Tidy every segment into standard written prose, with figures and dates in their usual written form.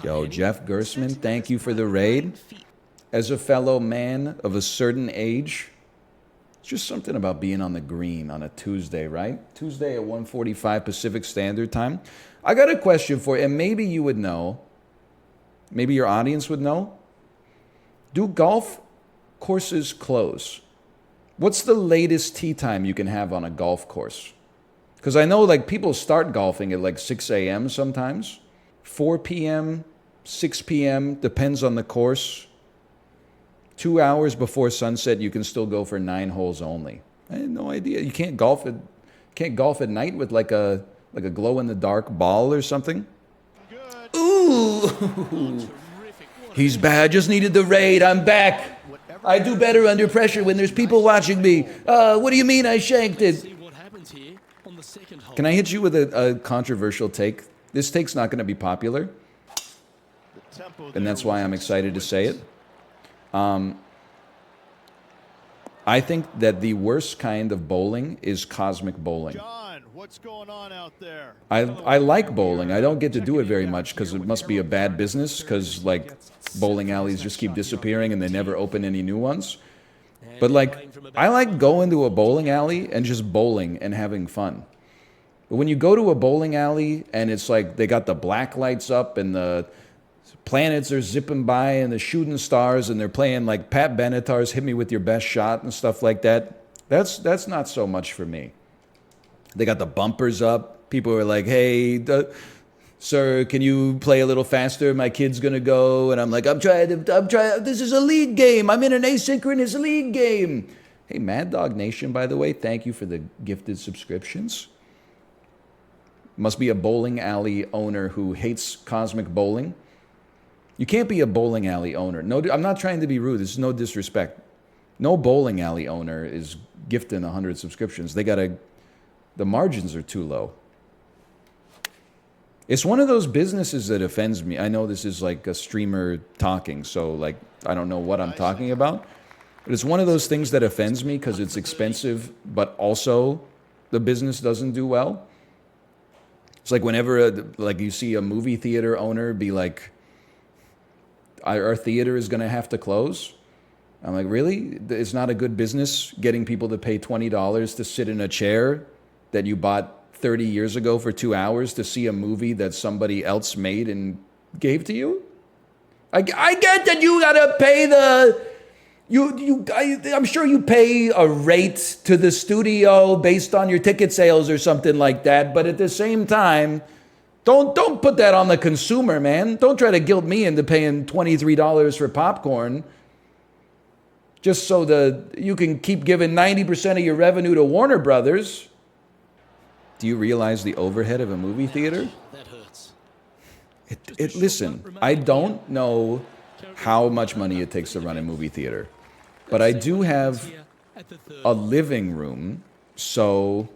Yo, Jeff Gersman, thank you for the raid. As a fellow man of a certain age, it's just something about being on the green on a Tuesday, right? Tuesday at 1:45 Pacific Standard Time. I got a question for you, and maybe you would know. Maybe your audience would know. Do golf courses close? What's the latest tee time you can have on a golf course? Because I know like people start golfing at like 6 a.m. sometimes. 4 p.m., 6 p.m., depends on the course. 2 hours before sunset, you can still go for 9 holes only. I had no idea. You can't golf at night with like a glow-in-the-dark ball or something? Ooh! He's bad. Just needed the raid. I'm back. I do better under pressure when there's people watching me. What do you mean I shanked it? Can I hit you with a controversial take? This take's not going to be popular, and that's why I'm excited to say it. I think that the worst kind of bowling is cosmic bowling. John, what's going on out there? I like bowling. I don't get to do it very much because it must be a bad business because like bowling alleys just keep disappearing and they never open any new ones. But like I like going to a bowling alley and just bowling and having fun. But when you go to a bowling alley and it's like they got the black lights up and the planets are zipping by and the shooting stars and they're playing like Pat Benatar's Hit Me With Your Best Shot and stuff like that, that's not so much for me. They got the bumpers up. People are like, hey, sir, can you play a little faster? My kid's going to go. And I'm like, I'm trying. This is a league game. I'm in an asynchronous league game. Hey, Mad Dog Nation, by the way, thank you for the gifted subscriptions. Must be a bowling alley owner who hates cosmic bowling. You can't be a bowling alley owner. No, I'm not trying to be rude. This is no disrespect. No bowling alley owner is gifting 100 subscriptions. The margins are too low. It's one of those businesses that offends me. I know this is like a streamer talking, so like I don't know what I'm talking about. But it's one of those things that offends me because it's expensive, but also the business doesn't do well. It's like whenever like you see a movie theater owner be like, our theater is going to have to close. I'm like, really? It's not a good business getting people to pay $20 to sit in a chair that you bought 30 years ago for 2 hours to see a movie that somebody else made and gave to you? I get that you got to pay I'm sure you pay a rate to the studio based on your ticket sales or something like that, but at the same time, don't put that on the consumer, man. Don't try to guilt me into paying $23 for popcorn just so you can keep giving 90% of your revenue to Warner Brothers. Do you realize the overhead of a movie theater? That hurts. Listen, I don't know how much money it takes to run a movie theater, but I do have a living room, so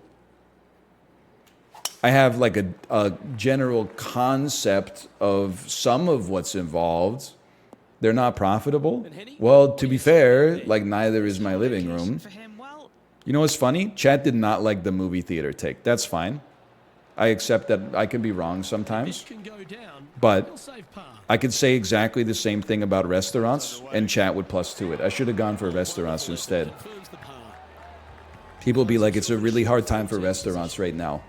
I have like a general concept of some of what's involved. They're not profitable. Well, to be fair, like neither is my living room. You know what's funny? Chat did not like the movie theater take. That's fine. I accept that I can be wrong sometimes. But I could say exactly the same thing about restaurants, and chat would plus to it. I should have gone for restaurants instead. People be like, it's a really hard time for restaurants right now.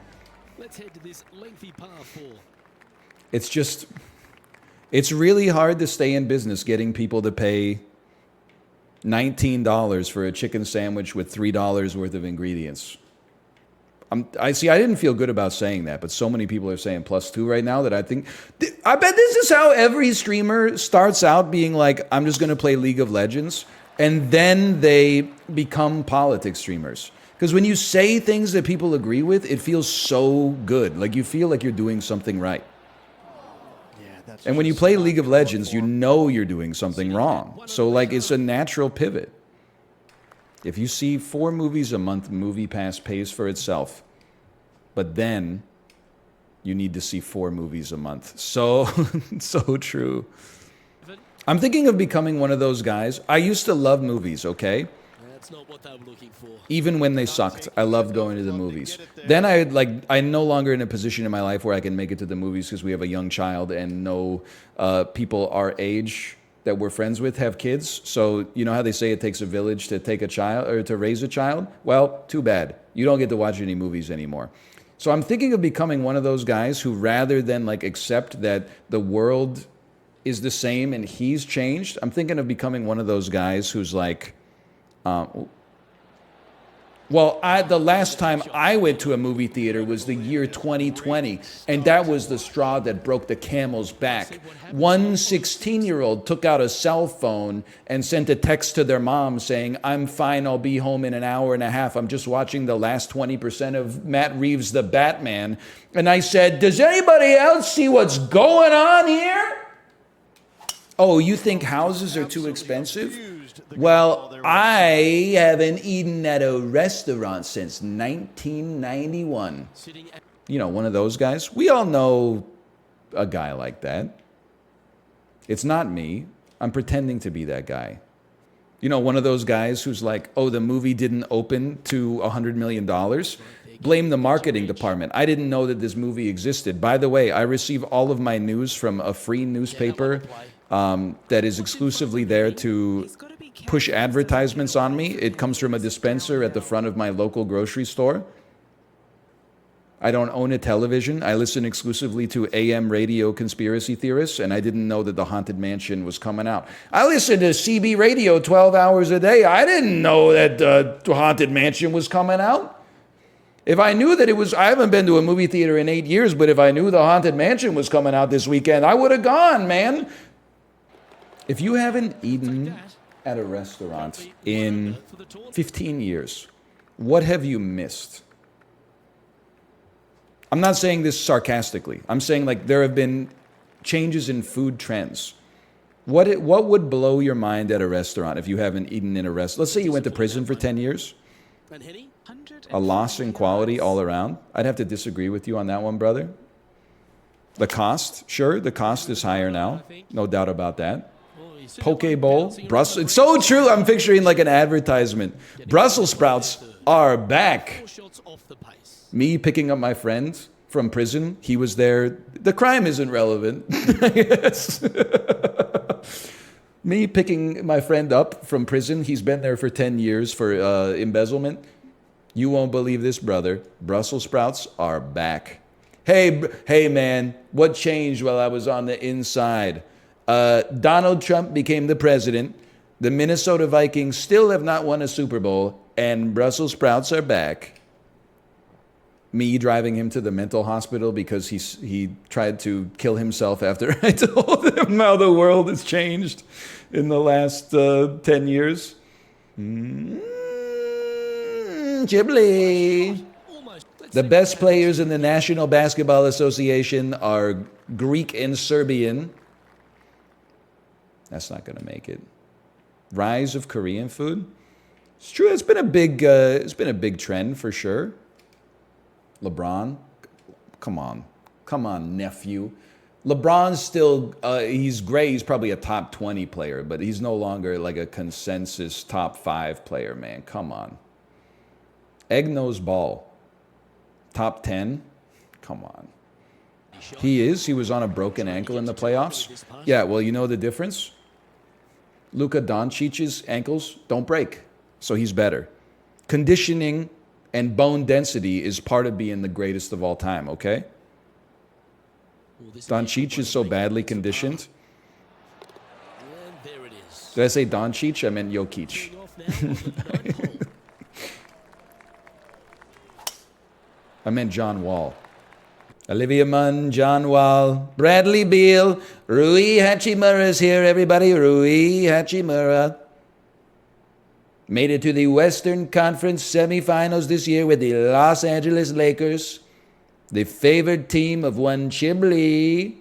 Let's head to this lengthy par 4. It's really hard to stay in business getting people to pay $19 for a chicken sandwich with $3 worth of ingredients. I didn't feel good about saying that, but so many people are saying +2 right now that I bet this is how every streamer starts out being like, I'm just going to play League of Legends, and then they become politics streamers. Because when you say things that people agree with, it feels so good. Like you feel like you're doing something right. And when you play League of Legends, you know you're doing something wrong. So like it's a natural pivot. If you see 4 movies a month, MoviePass pays for itself. But then you need to see 4 movies a month. So true. I'm thinking of becoming one of those guys. I used to love movies, okay? That's not what they were looking for. Even when they sucked, I loved going to the movies. Then I'm no longer in a position in my life where I can make it to the movies because we have a young child and no people our age that we're friends with have kids. So you know how they say it takes a village to take a child or to raise a child? Well, too bad. You don't get to watch any movies anymore. So I'm thinking of becoming one of those guys who, rather than like accept that the world is the same and he's changed, I'm thinking of becoming one of those guys who's like, the last time I went to a movie theater was the year 2020, and that was the straw that broke the camel's back. One 16-year-old took out a cell phone and sent a text to their mom saying, "I'm fine, I'll be home in an hour and a half. I'm just watching the last 20% of Matt Reeves' The Batman." And I said, "Does anybody else see what's going on here?" Oh, you think houses are too expensive? Well, I haven't eaten at a restaurant since 1991. You know, one of those guys. We all know a guy like that. It's not me. I'm pretending to be that guy. You know, one of those guys who's like, oh, the movie didn't open to $100 million. Blame the marketing department. I didn't know that this movie existed. By the way, I receive all of my news from a free newspaper that is exclusively there to push advertisements on me. It comes from a dispenser at the front of my local grocery store. I don't own a television. I listen exclusively to AM radio conspiracy theorists, and I didn't know that the Haunted Mansion was coming out. I listen to CB radio 12 hours a day. I didn't know that the Haunted Mansion was coming out. If I knew that it was, I haven't been to a movie theater in 8 years, but if I knew the Haunted Mansion was coming out this weekend, I would have gone, man. If you haven't eaten at a restaurant in 15 years, what have you missed? I'm not saying this sarcastically. I'm saying like there have been changes in food trends. What would blow your mind at a restaurant if you haven't eaten in a restaurant? Let's say you went to prison for 10 years. A loss in quality all around. I'd have to disagree with you on that one, brother. The cost, sure, the cost is higher now. No doubt about that. Poke bowl, Brussels. It's so true. I'm picturing like an advertisement. Brussels sprouts are back. Me picking up my friend from prison. He was there. The crime isn't relevant. Yes. Me picking my friend up from prison. He's been there for 10 years for embezzlement. You won't believe this, brother. Brussels sprouts are back. Hey, man, what changed while I was on the inside? Donald Trump became the president. The Minnesota Vikings still have not won a Super Bowl, and Brussels sprouts are back. Me driving him to the mental hospital because he tried to kill himself after I told him how the world has changed in the last 10 years. Ghibli. The best players in the National Basketball Association are Greek and Serbian. That's not going to make it. Rise of Korean food. It's true. It's been a big trend for sure. LeBron, come on, nephew. LeBron's still he's great. He's probably a top 20 player, but he's no longer like a consensus top 5 player. Man, come on. Egg-nose ball, top 10. Come on. He is. He was on a broken ankle in the playoffs. Yeah. Well, you know the difference. Luka Doncic's ankles don't break, so he's better. Conditioning and bone density is part of being the greatest of all time, okay? Doncic is so badly conditioned. Did I say Doncic? I meant Jokic. I meant John Wall. Olivia Munn, John Wall, Bradley Beal, Rui Hachimura's here, everybody. Rui Hachimura made it to the Western Conference semifinals this year with the Los Angeles Lakers, the favored team of one Chibli.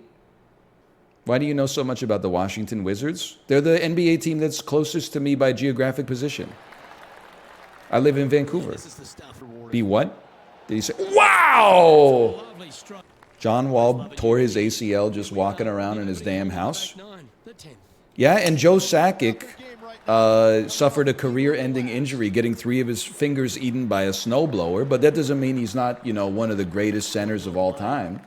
Why do you know so much about the Washington Wizards? They're the NBA team that's closest to me by geographic position. I live in Vancouver. Be what? Did he say, wow! John Wall tore his ACL just walking around in his damn house. Yeah, and Joe Sakic suffered a career-ending injury, getting 3 of his fingers eaten by a snowblower, but that doesn't mean he's not, you know, one of the greatest centers of all time.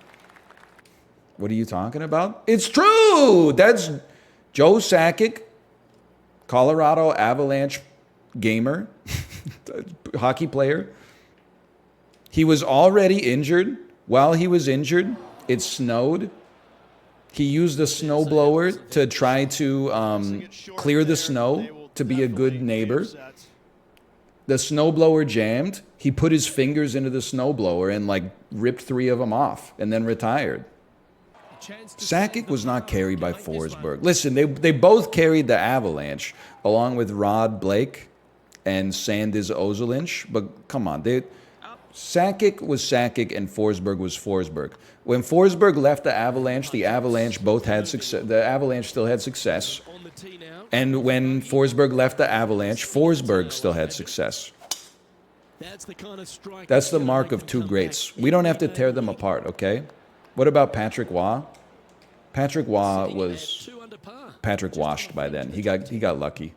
What are you talking about? It's true! That's Joe Sakic, Colorado Avalanche gamer, hockey player. He was already injured. While he was injured, it snowed. He used a snowblower to try to clear the snow, to be a good neighbor. The snowblower jammed. He put his fingers into the snowblower and like ripped 3 of them off and then retired. Sakic was not carried by Forsberg. Listen, they both carried the Avalanche along with Rod Blake and Sandis Ozolinsh. But come on, Sakic was Sakic and Forsberg was Forsberg. When Forsberg left the Avalanche both had success. The Avalanche still had success. And when Forsberg left the Avalanche, Forsberg still had success. That's the mark of 2 greats. We don't have to tear them apart, okay? What about Patrick Waugh? Patrick Waugh was Patrick washed by then. He got lucky.